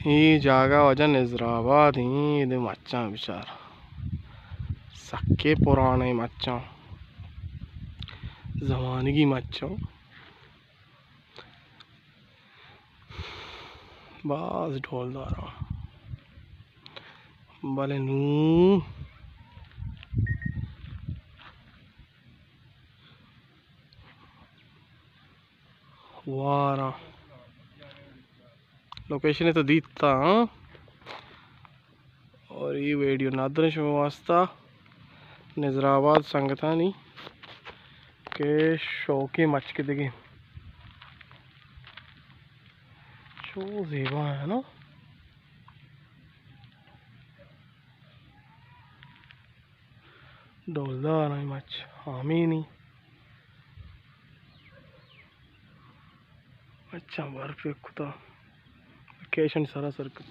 ये जागा वजह नजराबाद ही दे मच्चा बेचार सक्के पुराने मच्चा जमाने की मच्छा बस ढोलदारा भले नू वारा लोकेशन है तो दीता हाँ? और ये वीडियो नादरश वास्ता नजराबाद संगतानी के शौकी मच के दिखे शो जेबा है ना डोलदार है मच आमीनी अच्छा बर्फ खुदा लोकेशन सारा सरकत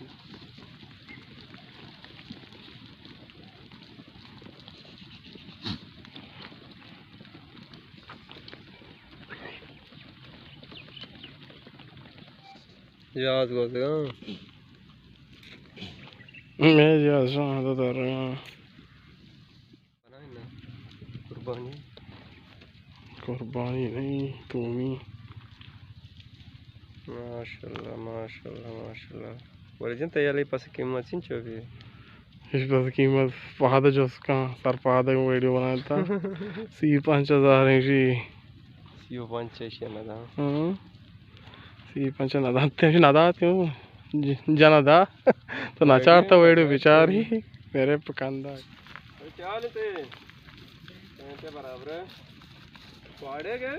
याद कर दे मैं याद तो कर रहा हूँ कुर्बानी कुर्बानी नहीं तुम्ही माशाल्लाह माशाल्लाह माशाल्लाह बोले जन तैयारी पास कीमत सिंच भी इस बस कीमत पहाड़ जो उसका सर पहाड़ का वीडियो बनाया था सी 5000 इंची सीओ 5 ना था सी 5 नदाते हूँ जनदा तो नाचारता वीडियो बेचारी मेरे पकंदा क्या लेते बराबर पाड़े के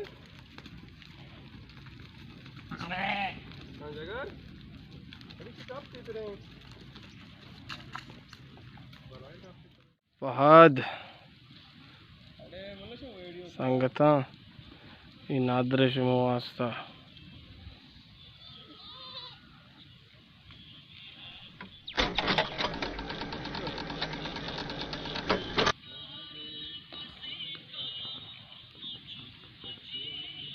फहद संगता इन आदर्श वास्ता